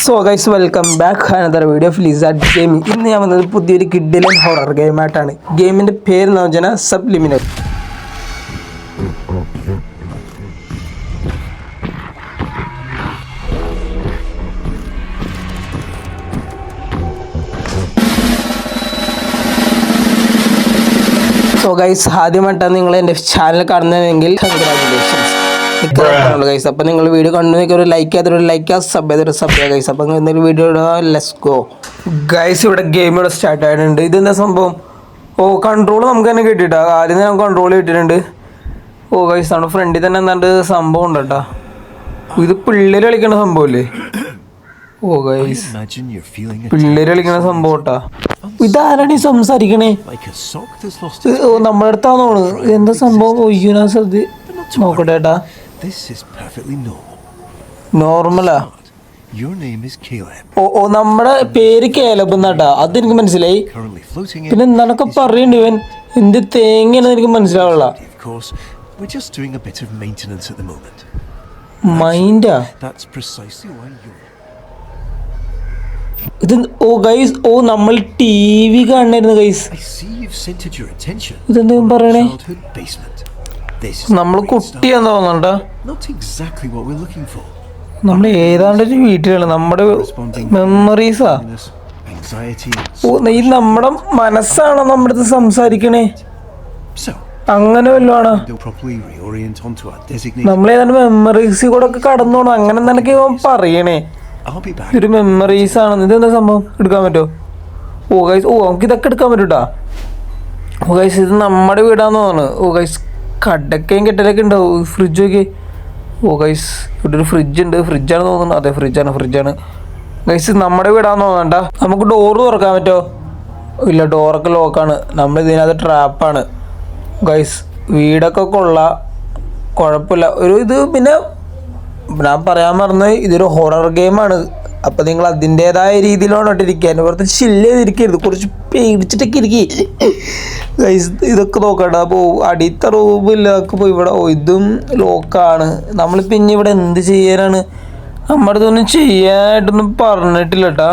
So guys welcome back another video of lizard gaming. ഇന്ന് ഞാൻ വന്നത് പുതിയൊരു കിഡിലൻ ഹൊറർ ഗെയിമായിട്ടാണ്. ഗെയിമിൻ്റെ പേര് എന്ന് വെച്ചാൽ സബ്ലിമിനൽ. സോ ഗൈസ് ആദ്യമായിട്ടാണ് നിങ്ങൾ എൻ്റെ ചാനൽ കാണുന്നതെങ്കിൽ കൺഗ്രാജുലേഷൻസ്. ഗൈസ് അപ്പോൾ നിങ്ങൾ വീഡിയോ കണ്ടു ഒരു ലൈക്ക് ചെയ്തൊരു ലൈക്ക് സബ് ചെയ്തൊരു സബ് ചെയ്യുക ഗൈസ്. അപ്പോൾ എന്തെങ്കിലും വീഡിയോ ലെറ്റ്സ് ഗോ ഗൈസ്. ഇവിടെ ഗെയിം ഇവിടെ സ്റ്റാർട്ട് ആയിട്ടുണ്ട്. ഇതെന്താ സംഭവം? കൺട്രോൾ നമുക്ക് തന്നെ കിട്ടിയിട്ടാ. ആദ്യം തന്നെ നമുക്ക് കൺട്രോൾ കിട്ടിയിട്ടുണ്ട്. ഗൈസ് നമ്മുടെ ഫ്രണ്ടിൽ തന്നെ എന്താണ്ട് സംഭവം ഉണ്ട് കേട്ടോ. ഇത് പിള്ളേർ കളിക്കുന്ന സംഭവമല്ലേ? ഗൈസ് പിള്ളേർ കളിക്കുന്ന സംഭവം കേട്ടാ. ഇതാരാണ് ഈ സംസാരിക്കണേ? നമ്മുടെ അടുത്താണോ? എന്താ സംഭവം? ഞാൻ നോക്കട്ടെ ഏട്ടാ. നോർമലാ. നമ്മുടെ പേര് കേലബ് എന്നാട്ടാ. അതെനിക്ക് മനസ്സിലായി. പിന്നെ എന്താണൊക്കെ പറയണ്ട് ഇവൻ? എന്ത് തേങ്ങയാണെന്ന് എനിക്ക് മനസ്സിലാവുള്ള. മൈൻഡാ ഇത്? ഗൈസ് നമ്മൾ TV കാണായിരുന്നു ഗൈസ്. ഇതെന്താ പറയണേ? നമ്മൾ കുട്ടിയാന്ന് തോന്നണ്ട. നമ്മൾ ഏതാണ്ടൊരു വീട്ടിലാണ്. നമ്മുടെ മെമ്മറീസാ. ഈ നമ്മുടെ മനസ്സാണോ നമ്മുടെ അടുത്ത് സംസാരിക്കണേ? അങ്ങനെ വല്ലതാണ്. നമ്മളേതാണ്ട് മെമ്മറീസിൽ കൂടെ ഒക്കെ കടന്നു പോകണം. അങ്ങനെ നിനക്ക് പറയണേ ഒരു മെമ്മറീസ് ആണെന്ന്. ഇതെന്താ സംഭവം? എടുക്കാൻ പറ്റുമോ? ഗൈസ് നമുക്ക് ഇതൊക്കെ എടുക്കാൻ പറ്റൂട്ടാ. ഗൈസ് ഇത് നമ്മുടെ വീടാന്ന് തോന്നുന്നു. ഗൈസ് കടക്കയും കെട്ടലൊക്കെ ഉണ്ടാവും. ഫ്രിഡ്ജ് ഒക്കെ. ഗൈസ് ഇവിടെ ഒരു ഫ്രിഡ്ജ് ഉണ്ട്. ഫ്രിഡ്ജാണ് തോന്നുന്നു. അതെ ഫ്രിഡ്ജാണ്. ഗൈസ് നമ്മുടെ വീടാന്ന് തോന്നണ്ട. നമുക്ക് ഡോറ് തുറക്കാൻ പറ്റുമോ? ഇല്ല, ഡോറൊക്കെ ലോക്കാണ്. നമ്മൾ ഇതിനകത്ത് ട്രാപ്പാണ്. ഗൈസ് വീടൊക്കെ കുഴപ്പമില്ല. ഇത് പിന്നെ ഞാൻ പറയാൻ മറന്നത് ഇതൊരു ഹൊറർ ഗെയിമാണ്. അപ്പം നിങ്ങൾ അതിൻ്റേതായ രീതിയിലാണ് ഇട്ടിരിക്കാൻ. പുറത്ത് ചില്ല് ചെയ്തിരിക്കരുത്. കുറച്ച് പേടിച്ചിട്ടൊക്കെ ഇരിക്കുക ഗൈസ്. ഇതൊക്കെ നോക്കണ്ട. അപ്പോൾ അടിയത്തെ റൂമിലൊക്കെ പോയി ഇവിടെ ഇതും ലോക്കാണ്. നമ്മളിപ്പോൾ ഇനി ഇവിടെ എന്ത് ചെയ്യാനാണ്? നമ്മുടെ അടുത്തൊന്നും ചെയ്യാനായിട്ടൊന്നും പറഞ്ഞിട്ടില്ല കേട്ടാ.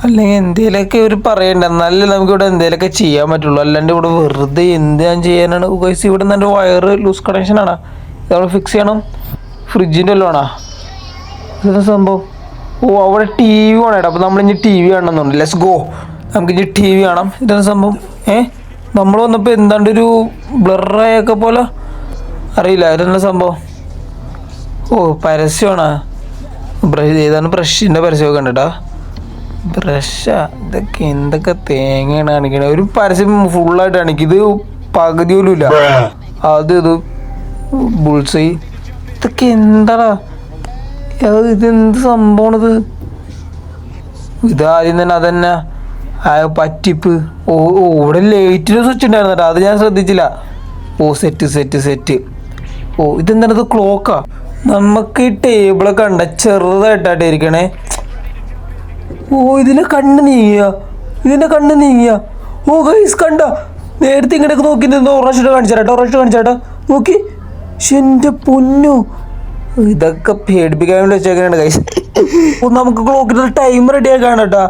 അല്ലെങ്കിൽ എന്തെങ്കിലുമൊക്കെ ഇവർ പറയണ്ട. എന്നാലേ നമുക്കിവിടെ എന്തെങ്കിലുമൊക്കെ ചെയ്യാൻ പറ്റുള്ളൂ. അല്ലാണ്ട് ഇവിടെ വെറുതെ എന്ത് ഞാൻ ചെയ്യാനാണ്? ഗൈസ് ഇവിടെ നിന്ന് എൻ്റെ വയറ് ലൂസ് കണക്ഷനാണ്. ഇത് നമ്മൾ ഫിക്സ് ചെയ്യണം. ഫ്രിഡ്ജിൻ്റെ വല്ലതും ആണോ? ഇതെന്താ സംഭവം? അവിടെ TV വേണം. അപ്പോൾ നമ്മളിനി TV കാണണമെന്നുണ്ട്. Let's go. നമുക്കിനി TV കാണാം. ഇതെന്താ സംഭവം? നമ്മൾ വന്നപ്പോൾ എന്താണ്ടൊരു ബ്ലറായൊക്കെ പോലെ അറിയില്ല. ഇതെന്താ സംഭവം? പരസ്യമാണോ? ഏതാണ് ബ്രഷിൻ്റെ പരസ്യമൊക്കെ കണ്ടിട്ടാ. ബ്രഷാ? ഇതൊക്കെ എന്തൊക്കെ തേങ്ങയാണ് കാണിക്കണേ. ഒരു പരസ്യം ഫുള്ളായിട്ട് കാണിക്കും. ഇത് പകുതി പോലും ഇല്ല. ഇത് ബുൾസൈ. ഇതൊക്കെ എന്താടാ? ഇതെന്ത് സംഭവമാണിത്? ഇതാദ്യം തന്നെ അതന്നെ പറ്റിപ്പ്. ഇവിടെ ലൈറ്റിന് സ്വിച്ച് ഉണ്ടായിരുന്നു കേട്ടോ. അത് ഞാൻ ശ്രദ്ധിച്ചില്ല. സെറ്റ്. ഇതെന്താണ്? ഇത് ക്ലോക്കാ. നമുക്ക് ഈ ടേബിളൊക്കെ കണ്ട ചെറുതായിട്ടായിട്ട് ഇരിക്കണേ. ഇതിൻ്റെ കണ്ണ് നീങ്ങിയ. ഗൈസ് കണ്ട. നേരത്തെ ഇങ്ങനെയൊക്കെ നോക്കി ഓറഞ്ച് കാണിച്ചാട്ടോ. നോക്കി. എൻ്റെ പൊന്നു, ഇതൊക്കെ പേടിപ്പിക്കാൻ വേണ്ടി വെച്ചേക്കാണ് ഗൈസ്. നമുക്ക് ക്ലോക്കിൻ്റെ ടൈം റെഡിയാക്കാൻ കേട്ടാ.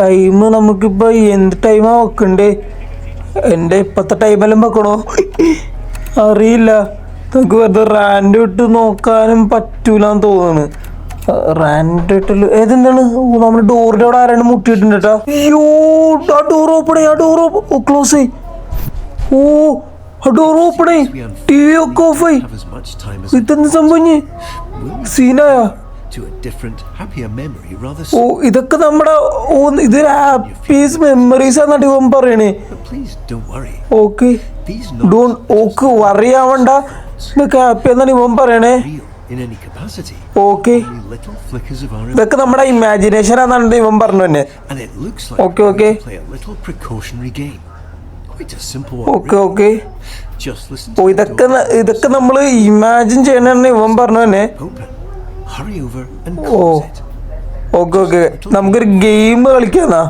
ടൈം നമുക്കിപ്പോൾ എന്ത് ടൈമാണ് വെക്കണ്ടേ? എൻ്റെ ഇപ്പോഴത്തെ ടൈമെല്ലാം വെക്കണോ അറിയില്ല. നമുക്ക് വെറുതെ റാൻഡ് ഇട്ട് നോക്കാനും പറ്റൂലെന്ന് തോന്നുന്നു. റാൻഡ് ഇട്ടല്ലോ. ഏതെന്താണ്? നമ്മുടെ ഡോറിൻ്റെ അവിടെ ആരാണ്ട് മുട്ടിയിട്ടുണ്ട് കേട്ടാ. ആ ഡോർ ഓപ്പൺ ക്ലോസ് ആയി. ഡോർ ഓപ്പൺ ആയി. TV ഒക്കെ ഓഫ് ആയി. ഇതെന്ത് സംഭവം? സീനായ. ഇതൊക്കെ നമ്മുടെ ഇതൊരു ഹാപ്പീസ് മെമ്മറീസ് ആണെന്നാണ് ഇവൻ പറയണേ. ഓക്കെ വറിയാവണ്ട. ഇതൊക്കെ ഹാപ്പി എന്നാണ് ഇവൻ പറയണേ. ഇതൊക്കെ നമ്മുടെ ഇമാജിനേഷൻ ആണെന്നാണ് ഇവൻ പറഞ്ഞു തന്നെ. ഓക്കെ ഇതൊക്കെ നമ്മൾ ഇമാജിൻ ചെയ്യണമെന്ന് ഇവൻ പറഞ്ഞു തന്നെ. ഓക്കെ നമുക്കൊരു ഗെയിം കളിക്കാന്നാ.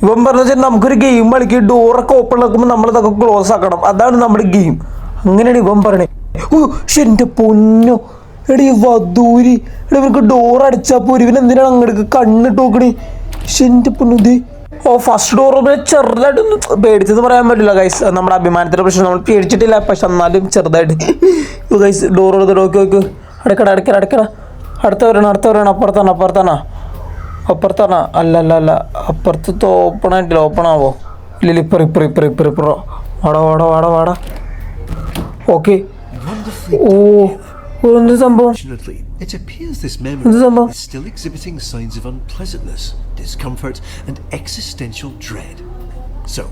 ഇവൻ പറഞ്ഞു വെച്ചാൽ നമുക്കൊരു ഗെയിം കളിക്കും. ഡോറൊക്കെ ഓപ്പൺ ആക്കുമ്പോൾ നമ്മളിതൊക്കെ ക്ലോസ് ആക്കണം. അതാണ് നമ്മുടെ ഗെയിം. അങ്ങനെയാണ് ഇവൻ പറയണേ. എൻ്റെ പൊന്നോ എടി വധൂരി എടാ ഇവർക്ക് ഡോർ അടിച്ചാൽ പോരും ഇവൻ എന്തിനാണ് അങ്ങോട്ട് കണ്ണിട്ട് നോക്കണേ എൻ്റെ പൊന്നു ഇത് ഫസ്റ്റ് ഡോർ ചെറുതായിട്ടൊന്ന് പേടിച്ചെന്ന് പറയാൻ പറ്റില്ല ഗൈസ് നമ്മുടെ അഭിമാനത്തിൻ്റെ പ്രശ്നം നമ്മൾ പേടിച്ചിട്ടില്ല പക്ഷെ എന്നാലും ചെറുതായിട്ട് ഗൈസ് ഡോർ എടുത്തിട്ട് ഓക്കെ അടക്കട അടുത്തവരാണ് അപ്പുറത്താണ് അല്ല അപ്പുറത്ത് ഓപ്പൺ ആയിട്ടില്ല ഓപ്പൺ ആവോ ഇല്ല ഇപ്പറ വാടാ ഓക്കെ ഓ എന്ത് സംഭവം It appears this memory is still exhibiting signs of unpleasantness, discomfort, and existential dread. So,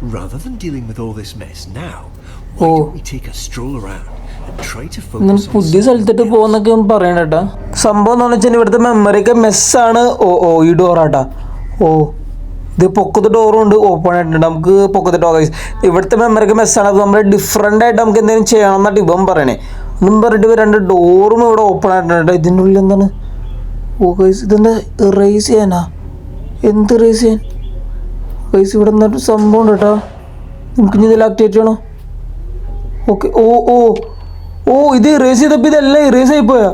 rather than dealing with all this mess now, why don't we take a stroll around and try to focus on പുതിയ സ്ഥലത്തിട്ട് പോകുന്നൊക്കെ പറയണേട്ടാ സംഭവം എന്ന് വെച്ചാൽ ഇവിടുത്തെ മെമ്മറിയൊക്കെ മെസ്സാണ് ഈ ഡോറാട്ടാ ഇത് പൊക്കത്തെ ഡോറും ഉണ്ട് open ആയിട്ടുണ്ട് നമുക്ക് പൊക്കത്തെ ഡോർ ഇവിടുത്തെ മെമ്മറിയൊക്കെ മെസ്സാണ് അത് നമ്മൾ ഡിഫറെൻ്റ് ആയിട്ട് നമുക്ക് എന്തെങ്കിലും ചെയ്യണം എന്നായിട്ട് ഇവൻ പറയണേ ഒന്നും പറഞ്ഞിട്ട് രണ്ട് ഡോറും ഇവിടെ ഓപ്പൺ ആയിട്ടുണ്ട് ഇതിൻ്റെ ഉള്ളിൽ എന്താണ് ഗൈസ് ഇതെന്താ ഇറേസ് ചെയ്യാനാ എന്ത് ഇറേസ് ചെയ്യാൻ ഗൈസ് ഇവിടെ എന്താ സംഭവം ഉണ്ട് കേട്ടോ നമുക്ക് ഇനി ഇതിൽ ആക്ടിവേറ്റ് ചെയ്യണോ ഓക്കെ ഇത് ഇറേസ് ചെയ്തപ്പോൾ ഇതെല്ലാം ഇറേസ് ആയിപ്പോയാ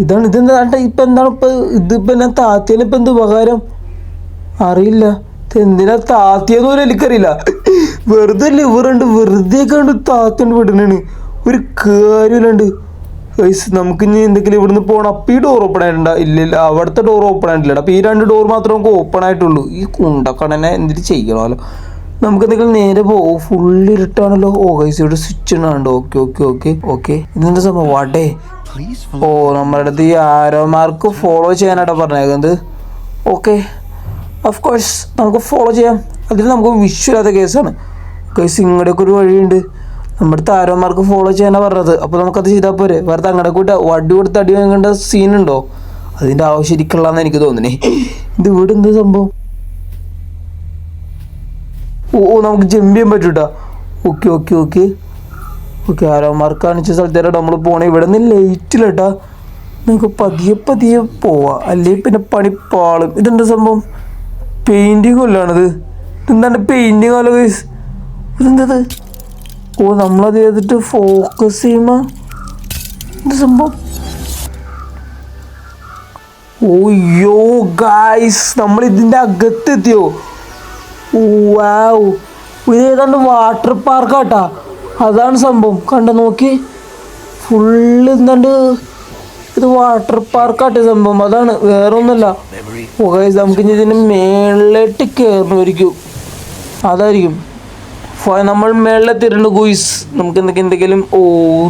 ഇതെന്താ ഇപ്പം എന്താണ് ഇതിപ്പോൾ ഞാൻ താത്തിയതിന് എന്ത് ഉപകാരം അറിയില്ല എന്തിനാ താത്തിയെന്ന് പോലും എനിക്കറിയില്ല വെറുതെ ലിവറുണ്ട് വെറുതെ കണ്ട് താത്തണ്ട് വിടണാണ് ഒരു കാര്യമില്ലാണ്ട് ഗൈസ് നമുക്കിനി എന്തെങ്കിലും ഇവിടുന്ന് പോകണം അപ്പം ഈ ഡോർ ഓപ്പൺ ആയിട്ടുണ്ടാ ഇല്ല അവിടുത്തെ ഡോർ ഓപ്പൺ ആയിട്ടില്ല അപ്പം ഈ രണ്ട് ഡോർ മാത്രമേ നമുക്ക് ഓപ്പൺ ആയിട്ടുള്ളൂ ഈ കുണ്ടക്കടനെ എന്തിട്ട് ചെയ്യണമല്ലോ നമുക്ക് എന്തെങ്കിലും നേരെ പോകും ഫുള്ള് ഇരുട്ടാണല്ലോ ഗൈസ് ഇവിടെ സ്വിച്ച് ഉണ്ടാണ്ട് ഓക്കെ ഇതെന്താ സംഭവം വാട്ടേ നമ്മുടെ അടുത്ത് ഈ ആരോമാർക്ക് ഫോളോ ചെയ്യാനായിട്ടാണ് പറഞ്ഞേക്കുന്നത് ഓക്കെ ഓഫ് കോഴ്സ് നമുക്ക് ഫോളോ ചെയ്യാം അതിൽ നമുക്ക് വിശ്വമില്ലാത്ത കേസാണ് കേസ് ഇങ്ങോട്ടേക്ക് ഒരു വഴിയുണ്ട് നമ്മുടെ അടുത്ത് ആരോമാർക്ക് ഫോളോ ചെയ്യാനാണ് പറഞ്ഞത് അപ്പോൾ നമുക്കത് ചെയ്താൽ പോരെ വെറുതെ അങ്ങോട്ട് കൂട്ടാ വടി കൊടുത്ത് അടി വാങ്ങേണ്ട സീനുണ്ടോ അതിൻ്റെ ആവശ്യം ഇരിക്കണമെന്ന് എനിക്ക് തോന്നണേ ഇത് ഇവിടെ എന്ത് സംഭവം നമുക്ക് ജമ്പ് ചെയ്യാൻ പറ്റൂട്ടാ ഓക്കെ ആരോമാർക്ക് കാണിച്ച സ്ഥലത്തേക്കാണ് നമ്മൾ പോണേ ഇവിടെ നിന്ന് ലേറ്റില്ലട്ടാ നമുക്ക് പതിയെ പോവാം അല്ലെങ്കിൽ പിന്നെ പണിപ്പാളും ഇതെന്താ സംഭവം പെയിൻറ്റിങ് കൊല്ലാണിത് ഇതെന്താണ് പെയിൻറ്റിങ് ആലോ ഗൈസ് ഇതെന്തത് നമ്മളത് ചെയ്തിട്ട് ഫോക്കസ് ചെയ്യുമ്പോൾ എന്ത് സംഭവം ഗൈസ് നമ്മൾ ഇതിൻ്റെ അകത്തെത്തിയോ വാവ് ഇത് ഏതാണ്ട് വാട്ടർ പാർക്കാട്ടാ അതാണ് സംഭവം കണ്ട നോക്കി ഫുള്ള് എന്താണ്ട് ഇത് വാട്ടർ പാർക്കാട്ടെ സംഭവം അതാണ് വേറെ ഒന്നുമല്ല ഗൈസ് നമുക്ക് ഇനി ഇതിന് മേളിലേക്ക് കയറണമായിരിക്കും അതായിരിക്കും നമ്മൾ മേളിലെത്തിയിട്ടുണ്ട് ഗുയ്സ് നമുക്ക് എന്തെങ്കിലും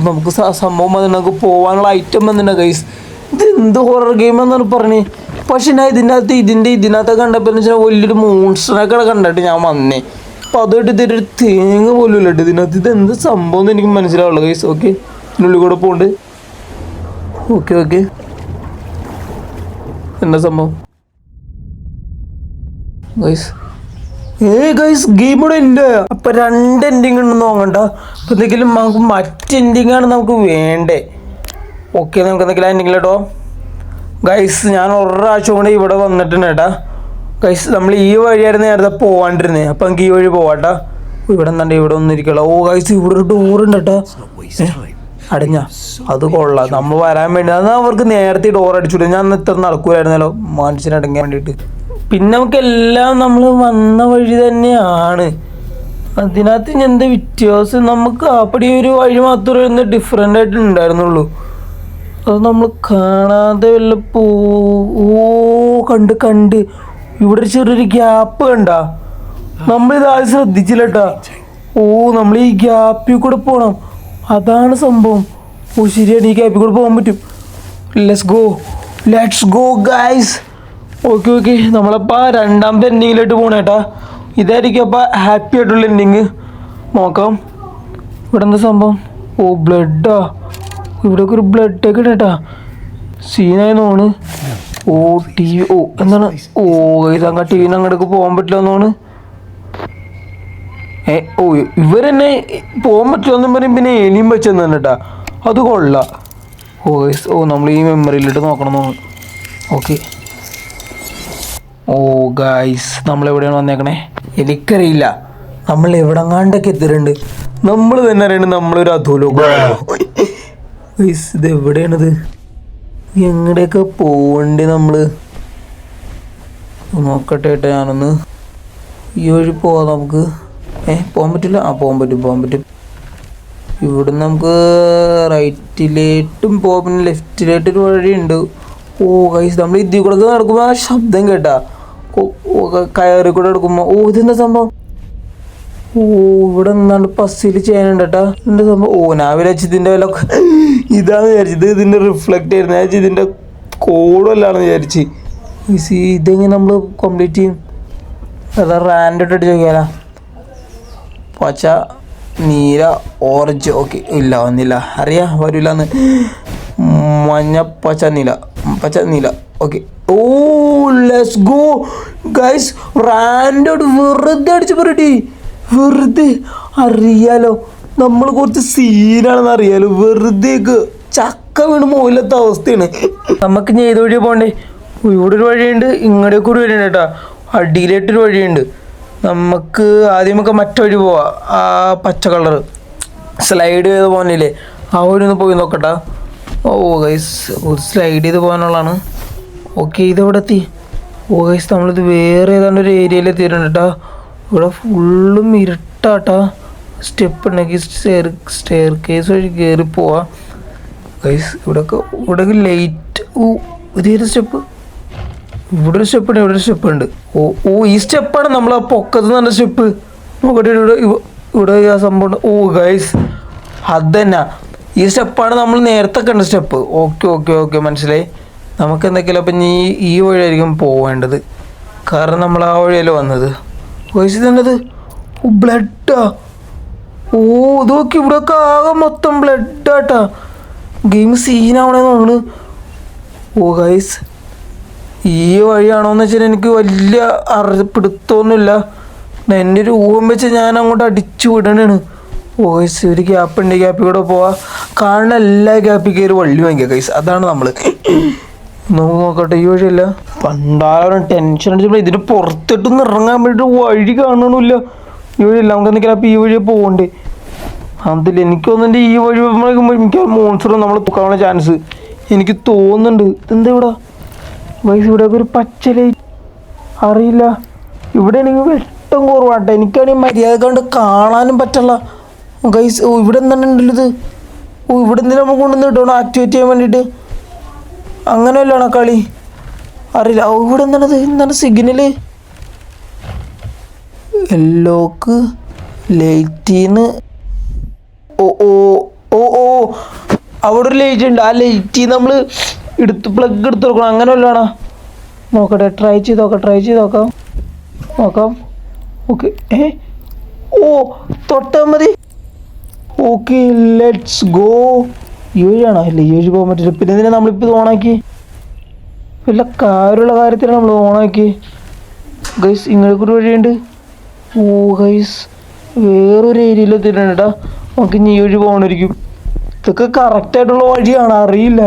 നമുക്ക് സംഭവം വന്നിട്ട് നമുക്ക് പോകാനുള്ള ഐറ്റം വന്നിട്ടുണ്ട് ഗൈസ് ഇത് എന്ത് ഹൊറർ ഗെയിം എന്നാണ് പറഞ്ഞേ പക്ഷെ ഞാൻ ഇതിനകത്ത് കണ്ടപ്പോൾ എന്ന് വെച്ചാൽ വലിയൊരു മോൺസ്റ്ററിനൊക്കെ കണ്ടിട്ട് ഞാൻ വന്നേ അപ്പോൾ അതായിട്ട് ഇതൊരു തേങ്ങ പോലും ഇല്ല ഇതിനകത്ത് ഇത് എന്ത് സംഭവം എന്ന് എനിക്ക് മനസ്സിലാവുള്ളൂ ഗൈസ് ഓക്കെ ഇതിനുള്ളിൽ കൂടെ പോകുന്നുണ്ട് ഓക്കെ എന്താ സംഭവം ഗൈസ് ഗെയിം കൂടെ ഉണ്ട് അപ്പൊ രണ്ട് എൻഡിങ് ഉണ്ടെന്ന് നോക്കണ്ട അപ്പൊ എന്തെങ്കിലും നമുക്ക് മറ്റ് എൻഡിങ്ങാണ് നമുക്ക് വേണ്ടേ ഓക്കെ നമുക്ക് എന്തെങ്കിലും എൻഡിങ് കേട്ടോ ഗൈസ് ഞാൻ ഒരാഴ്ച കൊണ്ട് ഇവിടെ വന്നിട്ടുണ്ട് കേട്ടാ ഗൈസ് നമ്മൾ ഈ വഴിയായിരുന്നു നേരത്തെ പോവാണ്ടിരുന്നേ അപ്പൊ നമുക്ക് ഈ വഴി പോവാട്ടാ ഇവിടെ എന്താണ്ട് ഇവിടെ ഒന്നും ഇരിക്കല്ലോ ഗൈസ് ഇവിടെ ഒരു ഡോറുണ്ട് കേട്ടാ അടഞ്ഞ അത് കൊള്ളാം നമ്മൾ വരാൻ വേണ്ടി അത് അവർക്ക് നേരത്തെ ഡോർ അടിച്ചുവിടും ഞാൻ ഇത്ര നടക്കൂലായിരുന്നല്ലോ മനുഷ്യനടങ്ങാൻ വേണ്ടിയിട്ട് പിന്നെ നമുക്ക് എല്ലാം നമ്മൾ വന്ന വഴി തന്നെയാണ് അതിനകത്ത് ഇനി എന്താ വ്യത്യാസം നമുക്ക് അപ്പടി ഒരു വഴി മാത്രമേ ഒന്ന് ഡിഫറെൻ്റ് ആയിട്ട് ഉണ്ടായിരുന്നുള്ളൂ അത് നമ്മൾ കാണാതെ വല്ല കണ്ട് ഇവിടെ ഒരു ചെറിയൊരു ഗ്യാപ്പ് കണ്ടാ നമ്മളിത് ആദ്യം ശ്രദ്ധിച്ചില്ല കേട്ടാ നമ്മൾ ഈ ഗ്യാപ്പിൽ കൂടെ പോകണം അതാണ് സംഭവം ശരിയാണ് ഈ ഗ്യാപ്പിൽ കൂടെ പോകാൻ പറ്റും ലെറ്റ്സ് ഗോ ഗൈസ് ഓക്കെ നമ്മളപ്പോൾ രണ്ടാമത്തെ എൻഡിങ്ങിലോട്ട് പോകണേട്ടാ ഇതായിരിക്കും അപ്പോൾ ഹാപ്പി ആയിട്ടുള്ള എൻഡിങ് നോക്കാം ഇവിടെ എന്താ സംഭവം ബ്ലഡാ ഇവിടെയൊക്കെ ഒരു ബ്ലഡൊക്കെ ഇടേട്ടാ സീനായി തോണ് ടി വി എന്താണ് ഇതങ്ങ ടി വിന് അങ്ങോട്ടേക്ക് പോകാൻ പറ്റില്ല എന്നാണ് ഇവരെന്നെ പോകാൻ പറ്റില്ലെന്നും പറയും പിന്നെ ഏലിയും വെച്ചെന്ന് തന്നെ കേട്ടാ അത് കൊള്ളാം നമ്മൾ ഈ മെമ്മറിയിലിട്ട് നോക്കണം ഓക്കെ ഗായ്സ് നമ്മളെവിടെയാണ് വന്നേക്കണേ എനിക്കറിയില്ല നമ്മൾ എവിടെങ്ങാണ്ടൊക്കെ എത്തിയിട്ടുണ്ട് നമ്മൾ തന്നെ അറിയണ നമ്മളൊരു അധോലോകം. ഇത് എവിടെയാണിത്? എങ്ങടെയൊക്കെ പോവണ്ടേ നമ്മള്? നോക്കട്ടെ ഏട്ടാ, ഞാനൊന്ന് ഈ വഴി പോവാം നമുക്ക്. പോകാൻ പറ്റില്ല? പോകാൻ പറ്റും. ഇവിടുന്ന് നമുക്ക് റൈറ്റിലേട്ടും പോവാം, പിന്നെ ലെഫ്റ്റിലേട്ടൊരു വഴിയുണ്ട്. ഗൈസ് നമ്മൾ ഇതിൽ കൂടെ നടക്കുമ്പോൾ ആ ശബ്ദം കേട്ടാ, കയറി കൂടെ എടുക്കുമ്പോൾ. ഇതെന്താ സംഭവം? ഇവിടെ നിന്നാണ്ട് പസ്സിൽ ചെയ്യാനുണ്ട് കേട്ടാ. എന്താ സംഭവം? ഞാൻ വിചാരിച്ചു ഇതിൻ്റെ വല്ല ഇതാന്ന് വിചാരിച്ചത്. ഇതിൻ്റെ റിഫ്ലക്റ്റ് ആയിരുന്നു. ഞാൻ ഇതിൻ്റെ കോഡല്ലാണെന്ന് വിചാരിച്ച്. ഇതെങ്ങനെ നമ്മൾ കംപ്ലീറ്റ് ചെയ്യും? അതാ റാൻഡോട്ട് അടിച്ച് നോക്കിയാലോ. പച്ച, നീല, ഓറഞ്ച്. ഓക്കെ, ഇല്ല വന്നില്ല. അറിയാം വരില്ലാന്ന്. മഞ്ഞ, പച്ച, നീല. ഓക്കെ. Let's go guys. റാൻഡോട്ട് വെറുതെ അടിച്ച് പറയട്ടെ. വെറുതെ അറിയാലോ നമ്മൾ കുറച്ച് സീനാണെന്ന് അറിയാലോ. വെറുതേക്ക് ചക്ക വീണ് മോയില്ലാത്ത അവസ്ഥയാണ്. നമുക്ക് ഇനി ഏത് വഴിയാണ് പോകണ്ടേ? ഇവിടെ ഒരു വഴിയുണ്ട്, ഇങ്ങോട്ടേക്ക് ഒരു വഴിയുണ്ട് കേട്ടോ. അടിയിലേട്ടൊരു വഴിയുണ്ട്. നമുക്ക് ആദ്യമൊക്കെ മറ്റു വഴി പോവാം. ആ പച്ച കളർ സ്ലൈഡ് ചെയ്ത് പോകാനില്ലേ, ആ വഴി ഒന്ന് പോയി നോക്കട്ടാ. ഗൈസ് സ്ലൈഡ് ചെയ്ത് പോകാനുള്ളതാണ്. ഓക്കെ, ഇതെവിടെ എത്തി? ഗൈസ് നമ്മളിത് വേറെ ഏതാണ്ട് ഒരു ഏരിയയിൽ എത്തിയിട്ടുണ്ട് കേട്ടോ. ഇവിടെ ഫുള്ളും ഇരുട്ടാട്ടാ. സ്റ്റെപ്പ് ഉണ്ടെങ്കിൽ സ്റ്റെയർ കേസ് വഴി കയറി പോവാ. ഗൈസ് ഇവിടെ ലൈറ്റ്. ഇതേത് സ്റ്റെപ്പ്? ഇവിടെ ഒരു സ്റ്റെപ്പ് ഉണ്ട്. ഈ സ്റ്റെപ്പാണ് നമ്മൾ ആ പൊക്കത്ത് നല്ല സ്റ്റെപ്പ്. നോക്കട്ടെ, ഇവിടെ ആ സംഭവം ഉണ്ട്. ഗൈസ് അത് തന്നെ, ഈ സ്റ്റെപ്പാണ് നമ്മൾ നേരത്തെ കണ്ട സ്റ്റെപ്പ്. ഓക്കെ മനസ്സിലായി. നമുക്ക് എന്തൊക്കെയല്ലോ അപ്പം ഈ വഴിയായിരിക്കും പോവേണ്ടത്, കാരണം നമ്മൾ ആ വഴിയല്ലോ വന്നത്. ഗൈസ് ഇതെന്നത്? ബ്ലഡാ. ഇത് നോക്കി, ഇവിടെ ഒക്കെ ആകെ മൊത്തം ബ്ലഡാട്ടാ. ഗെയിം സീനാവണേന്ന് തോന്നുന്നു. ഗൈസ് ഈ വഴിയാണോന്ന് വെച്ചാൽ എനിക്ക് വലിയ പിടുത്തമൊന്നുമില്ല. എൻ്റെ ഒരു ഊഹം വെച്ച് ഞാൻ അങ്ങോട്ട് അടിച്ചു വിടണാണ്. ഗൈസ് ഒരു ഗ്യാപ്പ് ഉണ്ട്, ഗ്യാപ്പിൽ കൂടെ പോവാ. കാണുന്ന എല്ലാ ഗ്യാപ്പിൽ കയറി വള്ളി വാങ്ങിക്കുക ഗൈസ്. അതാണ് നമ്മൾ. നമുക്ക് നോക്കട്ടെ, ഈ വഴിയല്ല. പണ്ടാലും ടെൻഷൻ അടിച്ചപ്പോൾ ഇതിന് പുറത്തിട്ടൊന്ന് ഇറങ്ങാൻ വേണ്ടിയിട്ട് വഴി കാണണില്ല. ഈ വഴിയല്ല, നമുക്ക് എന്തെങ്കിലും അപ്പം ഈ വഴി പോകണ്ടേ? അതിൽ എനിക്ക് തോന്നുന്നുണ്ട് ഈ വഴി എനിക്ക് മോൺസ്റ്റർ നമ്മൾ തൂക്കാനുള്ള ചാൻസ് എനിക്ക് തോന്നുന്നുണ്ട്. ഇതെന്താ ഇവിടെ? വൈസ് ഇവിടെ ഒരു പച്ച ലൈറ്റ്. അറിയില്ല, ഇവിടെ ആണെങ്കിൽ വെട്ടം കുറവാട്ടെ. എനിക്കാണെങ്കിൽ മര്യാദ കൊണ്ട് കാണാനും പറ്റില്ല ഗൈസ്. ഇവിടെ എന്താണ് ഉണ്ടല്ലോ ഇത്? ഇവിടെ എന്തിനാ നമ്മൾ കൊണ്ടുവന്ന് കിട്ടണം ആക്ടിവേറ്റ് ചെയ്യാൻ വേണ്ടിയിട്ട്? അങ്ങനെയല്ലാണോ കളി? അറിയില്ല. ഇവിടെ എന്താണ് സിഗ്നല്? എല്ലോക്ക് ലൈറ്റിന്ന്. അവിടെ ഒരു ലൈറ്റ് ഉണ്ട്. ആ ലൈറ്റിൽ നമ്മൾ പ്ലഗ് എടുത്ത് കൊടുക്കണം. അങ്ങനെ വല്ലതാണോ? നോക്കട്ടെ, ട്രൈ ചെയ്ത് നോക്കാം. ഓക്കെ. തൊട്ടാ മതി. Okay, let's go. ഈ വഴിയാണോ? ഇല്ല, ഈ വഴി പോകാൻ പറ്റില്ല. പിന്നെ എന്തിനാ നമ്മളിപ്പോൾ ഇത് ഓണാക്കി? വല്ല കാര്യമുള്ള കാര്യത്തിലാണ് നമ്മൾ ഓണാക്കി. ഗൈസ് ഇങ്ങനെയൊക്കെ ഒരു വഴിയുണ്ട്. ഗൈസ് വേറൊരു ഏരിയയിൽ എത്തിയിട്ടുണ്ട് കേട്ടോ. നമുക്ക് ഇനി ഈ വഴി പോകണമായിരിക്കും. ഇതൊക്കെ കറക്റ്റായിട്ടുള്ള വഴിയാണ്, അറിയില്ല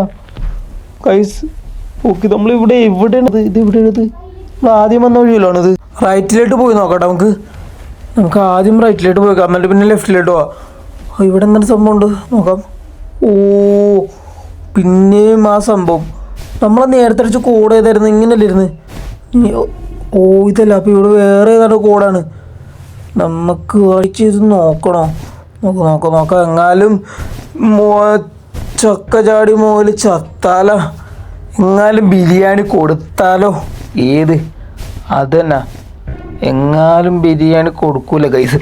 ഗൈസ്. ഓക്കെ, നമ്മളിവിടെ എവിടെയാണത്? ഇത് എവിടെയാണത്? നമ്മൾ ആദ്യം വന്ന വഴിയിലാണിത്. റൈറ്റിലോട്ട് പോയി നോക്കട്ടെ. നമുക്ക് ആദ്യം റൈറ്റിലോട്ട് പോയി നോക്കാം, എന്നിട്ട് പിന്നെ ലെഫ്റ്റിലോട്ട് പോവാം. ഇവിടെ എന്താണ് സംഭവം ഉണ്ട് നോക്കാം. പിന്നെയും ആ സംഭവം നമ്മളെ നേരത്തെ അടിച്ച് കോഡ് ചെയ്തായിരുന്നു. ഇങ്ങനെയല്ലായിരുന്നു. ഇതല്ല. അപ്പോൾ ഇവിടെ വേറെ ഏതാണ്ട് കോഡാണ്. നമുക്ക് വായിച്ച് ചെയ്ത് നോക്കണോ? നോക്കാം. എങ്ങാലും ചക്ക ചാടി മോല് ചത്താലോ, എങ്ങാലും ബിരിയാണി കൊടുത്താലോ. ഏത്? അതന്നെ, എങ്ങാലും ബിരിയാണി കൊടുക്കൂല ഗൈസ്.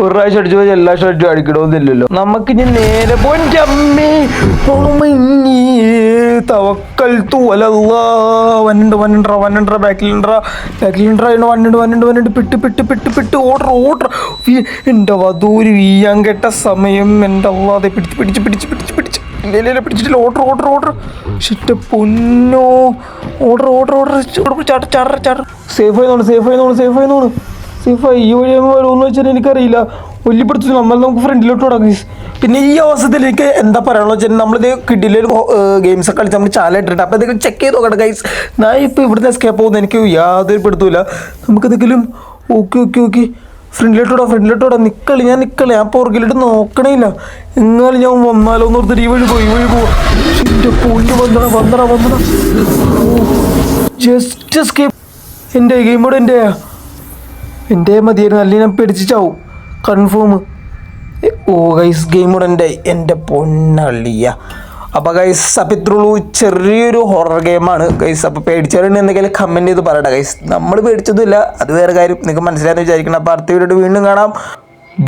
ഒരു പ്രാവശ്യം അടിച്ചു പോയി എല്ലാ പ്രാവശ്യം അടിക്കണമെന്നില്ലല്ലോ. നമുക്കിനി നേരെ പോയി അമ്മേ തവക്കൽത്തു അലല്ലാ. വന്നിട്ട് ബാക്കിലുണ്ട്. പിട്ട് ഓർഡർ. എൻ്റെ വധൂര് വീയാൻ കേട്ട സമയം. എൻ്റെ അല്ലാതെ പിടിച്ച് ഇല്ല പിടിച്ചിട്ടില്ല. ഓർഡർ. ഷിറ്റ് പൊന്നോ. ഓർഡർ. ചാട. സേഫ് ആയി. ഈ വഴി വരുമെന്ന് വെച്ചാൽ എനിക്കറിയില്ല. വലിയപ്പെടുത്തു നമുക്ക് ഫ്രണ്ടിലോട്ട് തുടങ്ങി. പിന്നെ ഈ അവസരത്തിൽ എനിക്ക് എന്താ പറയാനുള്ള വെച്ചാൽ നമ്മളിത് കിഡിലൊരു ഗെയിംസ് ഒക്കെ കളിച്ച് നമ്മൾ ചാനലിട്ടിട്ട് അപ്പോൾ ഇതൊക്കെ ചെക്ക് ചെയ്ത് നോക്കട്ടെ ഗൈസ്. ഞാൻ ഇപ്പോൾ ഇവിടുന്ന് എസ്കേപ്പ് പോകുന്നത് എനിക്ക് യാതൊരു പെടുത്തൂല. നമുക്കെന്തെങ്കിലും ഓക്കെ ഫ്രണ്ടിലോട്ടോടാ നിക്കളി ഞാൻ പുറകിലിട്ട് നോക്കണേയില്ല. എങ്ങാലും ഞാൻ വന്നാലോ എന്ന് ഓർത്തിട്ട് ഈ വഴി പോവാ. എൻ്റെ പൊന്നു വന്നടാ. Just skip. എൻ്റെ ഗെയിം ബോർഡ് എൻ്റെ മതിയായിരുന്നു, അല്ലെങ്കിൽ ഞാൻ പിടിച്ച് ചാവും confirm. Oh guys game board എൻ്റെ പൊന്നള്ളിയ. അപ്പോൾ ഗൈസ് അപ്പോൾ ഇത്രയുള്ളൂ, ചെറിയൊരു ഹൊറർ ഗെയിമാണ് ഗൈസ്. അപ്പോൾ പേടിച്ചവരുണ്ട് എന്തെങ്കിലും കമൻറ്റ് ചെയ്ത് പറയട്ടെ ഗൈസ്. നമ്മൾ പേടിച്ചൊന്നുമില്ല, അത് വേറെ കാര്യം. നിങ്ങൾക്ക് മനസ്സിലായെന്ന് വിചാരിക്കണം. അപ്പോൾ അടുത്ത വീഡിയോ വീണ്ടും കാണാം.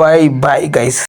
Bye guys.